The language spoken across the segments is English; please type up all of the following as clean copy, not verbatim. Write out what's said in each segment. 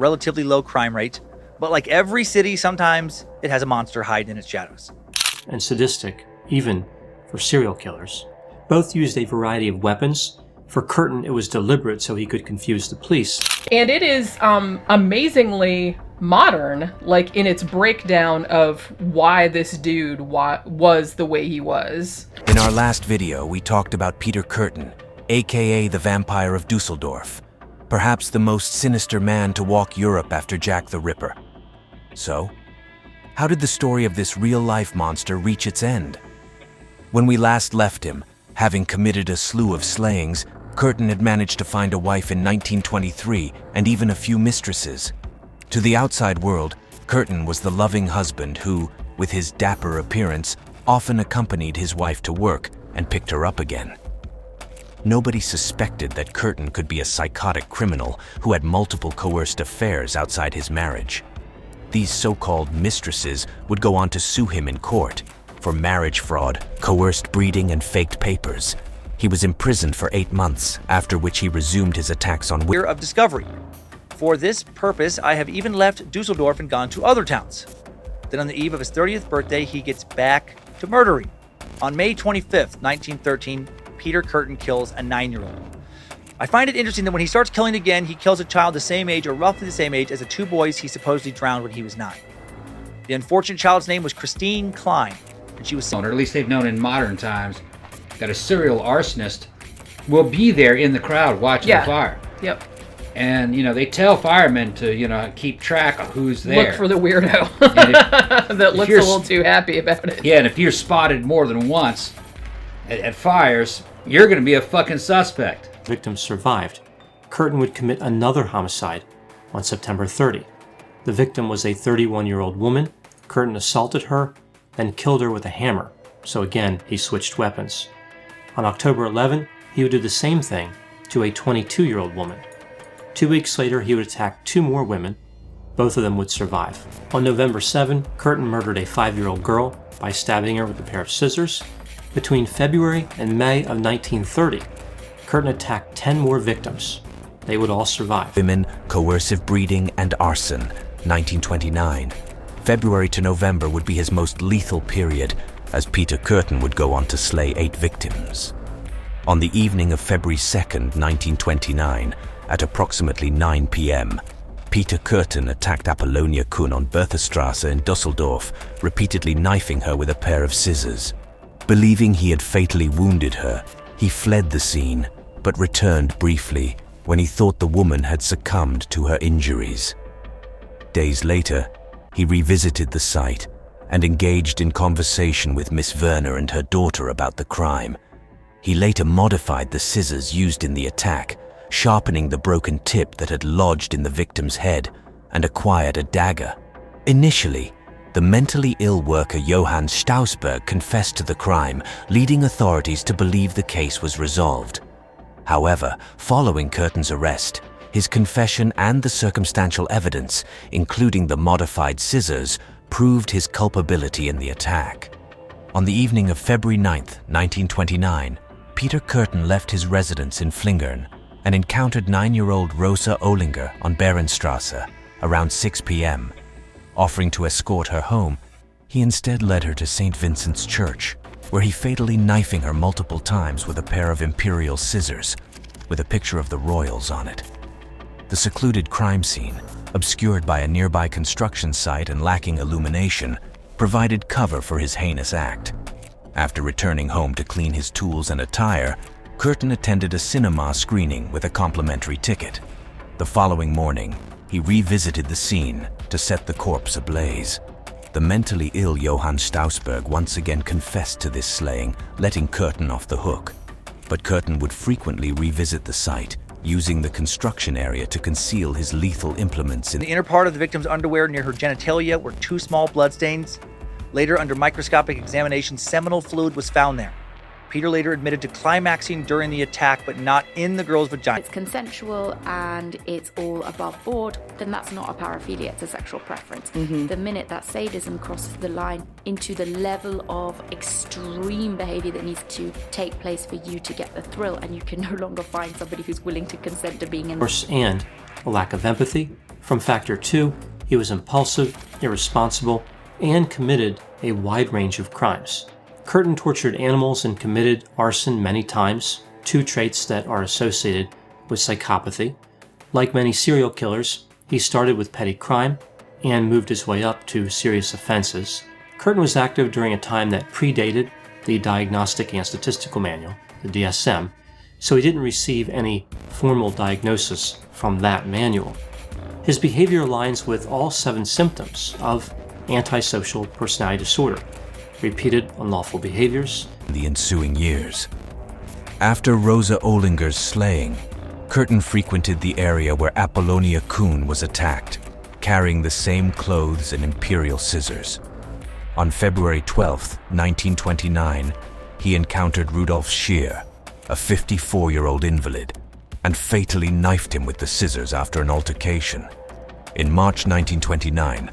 relatively low crime rate, but like every city, sometimes it has a monster hiding in its shadows. And sadistic, even for serial killers. Both used a variety of weapons. For Kürten, it was deliberate so he could confuse the police. And it is amazingly modern, like in its breakdown of why this dude was the way he was. In our last video, we talked about Peter Kürten, aka the Vampire of Dusseldorf, perhaps the most sinister man to walk Europe after Jack the Ripper. So, how did the story of this real-life monster reach its end? When we last left him, having committed a slew of slayings, Kürten had managed to find a wife in 1923 and even a few mistresses. To the outside world, Kürten was the loving husband who, with his dapper appearance, often accompanied his wife to work and picked her up again. Nobody suspected that Kürten could be a psychotic criminal who had multiple coerced affairs outside his marriage. These so-called mistresses would go on to sue him in court for marriage fraud, coerced breeding, and faked papers. He was imprisoned for 8 months, after which he resumed his attacks on Year of discovery. For this purpose, I have even left Dusseldorf and gone to other towns. Then on the eve of his 30th birthday, he gets back to murdering. On May 25th, 1913, Peter Kürten kills a 9-year-old. I find it interesting that when he starts killing again, he kills a child the same age or roughly the same age as the 2 boys he supposedly drowned when he was 9. The unfortunate child's name was Christine Klein, and she was... Or at least they've known in modern times that a serial arsonist will be there in the crowd watching the fire. Yep. And, they tell firemen to, keep track of who's there. Look for the weirdo that looks a little too happy about it. Yeah, and if you're spotted more than once at fires, you're going to be a fucking suspect. Victims survived. Kürten would commit another homicide on September 30. The victim was a 31-year-old woman. Kürten assaulted her, then killed her with a hammer. So again, he switched weapons. On October 11, he would do the same thing to a 22-year-old woman. 2 weeks later, he would attack 2 more women. Both of them would survive. On November 7, Kürten murdered a 5-year-old girl by stabbing her with a pair of scissors. Between February and May of 1930, Kürten attacked 10 more victims. They would all survive. Women, coercive breeding, and arson, 1929. February to November would be his most lethal period, as Peter Kürten would go on to slay 8 victims. On the evening of February 2nd, 1929, at approximately 9 p.m., Peter Kürten attacked Apollonia Kuhn on Berthastrasse in Dusseldorf, repeatedly knifing her with a pair of scissors. Believing he had fatally wounded her, he fled the scene, but returned briefly when he thought the woman had succumbed to her injuries. Days later, he revisited the site and engaged in conversation with Miss Werner and her daughter about the crime. He later modified the scissors used in the attack, sharpening the broken tip that had lodged in the victim's head, and acquired a dagger. Initially, the mentally ill worker Johann Stausberg confessed to the crime, leading authorities to believe the case was resolved. However, following Kürten's arrest, his confession and the circumstantial evidence, including the modified scissors, proved his culpability in the attack. On the evening of February 9th, 1929, Peter Kürten left his residence in Flingern and encountered 9-year-old Rosa Ohlinger on Behrenstrasse around 6 p.m. Offering to escort her home, he instead led her to St. Vincent's Church, where he fatally knifing her multiple times with a pair of imperial scissors, with a picture of the royals on it. The secluded crime scene, obscured by a nearby construction site and lacking illumination, provided cover for his heinous act. After returning home to clean his tools and attire, Kürten attended a cinema screening with a complimentary ticket. The following morning, he revisited the scene to set the corpse ablaze. The mentally ill Johann Stausberg once again confessed to this slaying, letting Kürten off the hook. But Kürten would frequently revisit the site, using the construction area to conceal his lethal implements. In the inner part of the victim's underwear near her genitalia were 2 small bloodstains. Later, under microscopic examination, seminal fluid was found there. Peter later admitted to climaxing during the attack, but not in the girl's vagina. It's consensual and it's all above board, then that's not a paraphilia, it's a sexual preference. The minute that sadism crosses the line into the level of extreme behavior that needs to take place for you to get the thrill, and you can no longer find somebody who's willing to consent to being in. And a lack of empathy, From factor 2, he was impulsive, irresponsible, and committed a wide range of crimes. Kürten tortured animals and committed arson many times, 2 traits that are associated with psychopathy. Like many serial killers, he started with petty crime and moved his way up to serious offenses. Kürten was active during a time that predated the Diagnostic and Statistical Manual, the DSM, so he didn't receive any formal diagnosis from that manual. His behavior aligns with all 7 symptoms of antisocial personality disorder: repeated unlawful behaviors. In the ensuing years. After Rosa Ohlinger's slaying, Kürten frequented the area where Apollonia Kuhn was attacked, carrying the same clothes and imperial scissors. On February 12, 1929, he encountered Rudolf Scheer, a 54-year-old invalid, and fatally knifed him with the scissors after an altercation. In March 1929,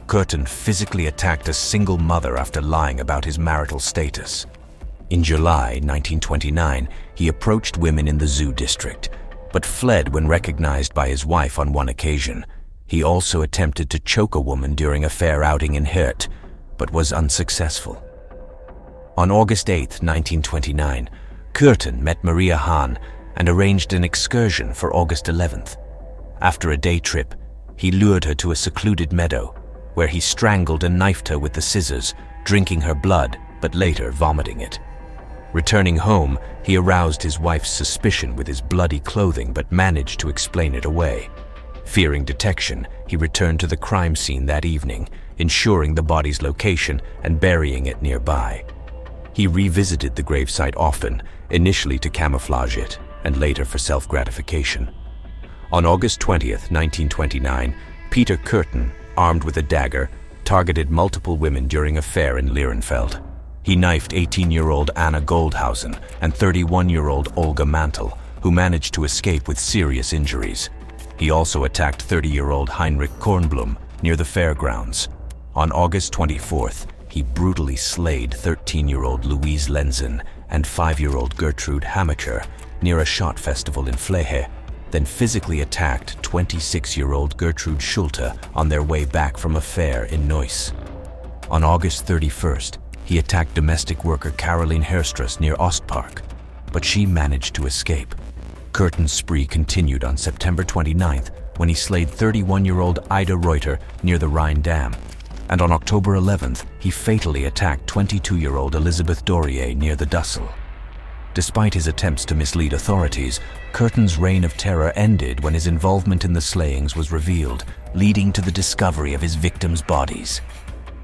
Kürten physically attacked a single mother after lying about his marital status. In July 1929, he approached women in the zoo district, but fled when recognized by his wife on one occasion. He also attempted to choke a woman during a fair outing in Hert, but was unsuccessful. On August 8, 1929, Kürten met Maria Hahn and arranged an excursion for August 11th. After a day trip, he lured her to a secluded meadow, where he strangled and knifed her with the scissors, drinking her blood, but later vomiting it. Returning home, he aroused his wife's suspicion with his bloody clothing but managed to explain it away. Fearing detection, he returned to the crime scene that evening, ensuring the body's location and burying it nearby. He revisited the gravesite often, initially to camouflage it, and later for self-gratification. On August 20th, 1929, Peter Kürten, armed with a dagger, targeted multiple women during a fair in Lierenfeld. He knifed 18-year-old Anna Goldhausen and 31-year-old Olga Mantel, who managed to escape with serious injuries. He also attacked 30-year-old Heinrich Kornblum near the fairgrounds. On August 24th, he brutally slayed 13-year-old Louise Lenzen and 5-year-old Gertrude Hamacher near a shot festival in Flehe, then physically attacked 26-year-old Gertrude Schulte on their way back from a fair in Neuss. On August 31st, he attacked domestic worker Caroline Herstras near Ostpark, but she managed to escape. Kürten's spree continued on September 29th when he slayed 31-year-old Ida Reuter near the Rhine Dam, and on October 11th, he fatally attacked 22-year-old Elizabeth Dorier near the Dussel. Despite his attempts to mislead authorities, Kürten's reign of terror ended when his involvement in the slayings was revealed, leading to the discovery of his victims' bodies.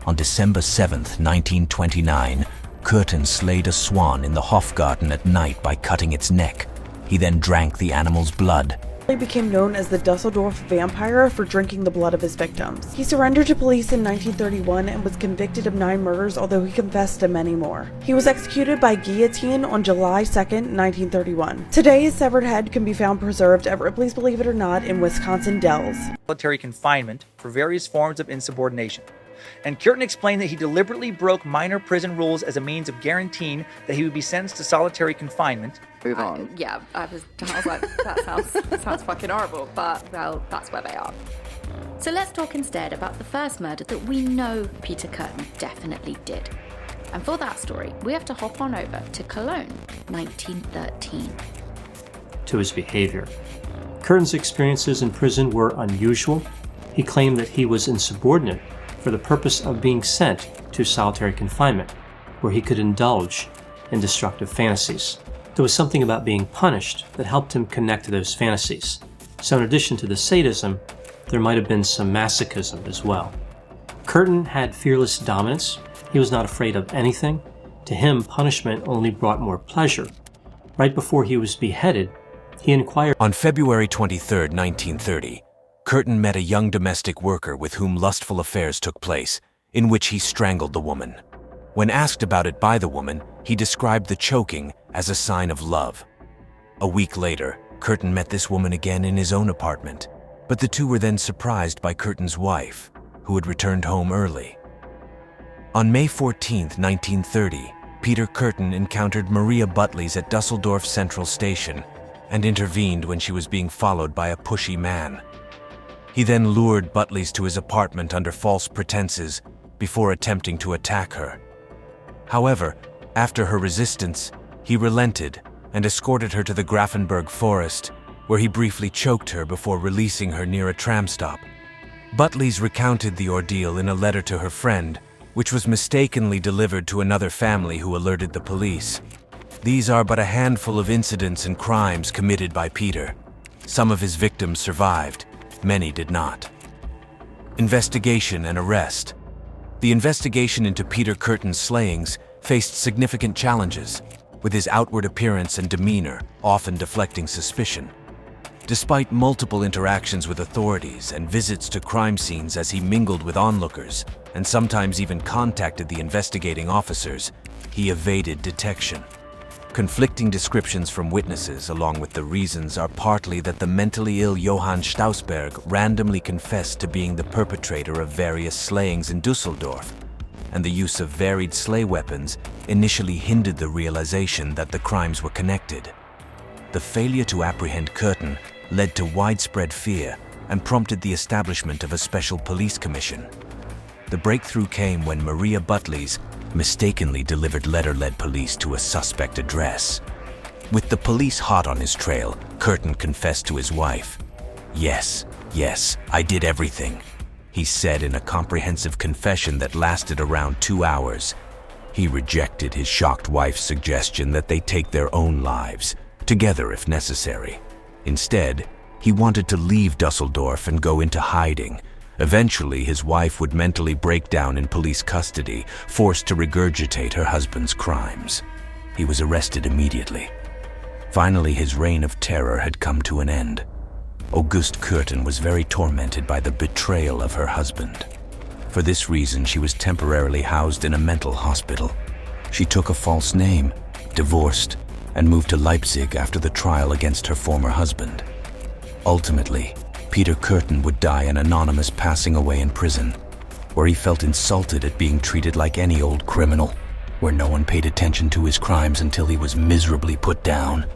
On December 7th, 1929, Kürten slayed a swan in the Hofgarten at night by cutting its neck. He then drank the animal's blood. He became known as the Dusseldorf Vampire for drinking the blood of his victims. He surrendered to police in 1931 and was convicted of 9 murders, although he confessed to many more. He was executed by guillotine on July 2nd, 1931. Today, his severed head can be found preserved at Ripley's Believe It or Not in Wisconsin Dells. Solitary confinement for various forms of insubordination. And Kürten explained that he deliberately broke minor prison rules as a means of guaranteeing that he would be sentenced to solitary confinement. Move on. I was like, that sounds fucking horrible, but, well, that's where they are. So let's talk instead about the first murder that we know Peter Kürten definitely did. And for that story, we have to hop on over to Cologne, 1913. To his behavior. Kürten's experiences in prison were unusual. He claimed that he was insubordinate for the purpose of being sent to solitary confinement, where he could indulge in destructive fantasies. There was something about being punished that helped him connect to those fantasies. So in addition to the sadism, there might have been some masochism as well. Kürten had fearless dominance. He was not afraid of anything. To him, punishment only brought more pleasure. Right before he was beheaded, he inquired. On February 23, 1930, Kürten met a young domestic worker with whom lustful affairs took place, in which he strangled the woman. When asked about it by the woman, he described the choking as a sign of love. A week later, Kürten met this woman again in his own apartment, but the two were then surprised by Kürten's wife, who had returned home early. On May 14, 1930, Peter Kürten encountered Maria Butlys at Dusseldorf Central Station and intervened when she was being followed by a pushy man. He then lured Butley's to his apartment under false pretenses before attempting to attack her. However, after her resistance, he relented and escorted her to the Grafenberg forest, where he briefly choked her before releasing her near a tram stop. Butley's recounted the ordeal in a letter to her friend, which was mistakenly delivered to another family who alerted the police. These are but a handful of incidents and crimes committed by Peter. Some of his victims survived, many did not. Investigation and arrest. The investigation into Peter Kürten's slayings faced significant challenges, with his outward appearance and demeanor often deflecting suspicion. Despite multiple interactions with authorities and visits to crime scenes as he mingled with onlookers, and sometimes even contacted the investigating officers, he evaded detection. Conflicting descriptions from witnesses, along with the reasons, are partly that the mentally ill Johann Stausberg randomly confessed to being the perpetrator of various slayings in Dusseldorf, and the use of varied slay weapons initially hindered the realization that the crimes were connected. The failure to apprehend Kürten led to widespread fear and prompted the establishment of a special police commission. The breakthrough came when Maria Butley's mistakenly delivered letter-led police to a suspect address. With the police hot on his trail, Kürten confessed to his wife. Yes, I did everything," he said in a comprehensive confession that lasted around 2 hours. He rejected his shocked wife's suggestion that they take their own lives, together if necessary. Instead, he wanted to leave Dusseldorf and go into hiding. Eventually, his wife would mentally break down in police custody, forced to regurgitate her husband's crimes. He was arrested immediately. Finally, his reign of terror had come to an end. Auguste Kürten was very tormented by the betrayal of her husband. For this reason, she was temporarily housed in a mental hospital. She took a false name, divorced, and moved to Leipzig after the trial against her former husband. Ultimately, Peter Kürten would die an anonymous passing away in prison, where he felt insulted at being treated like any old criminal, where no one paid attention to his crimes until he was miserably put down.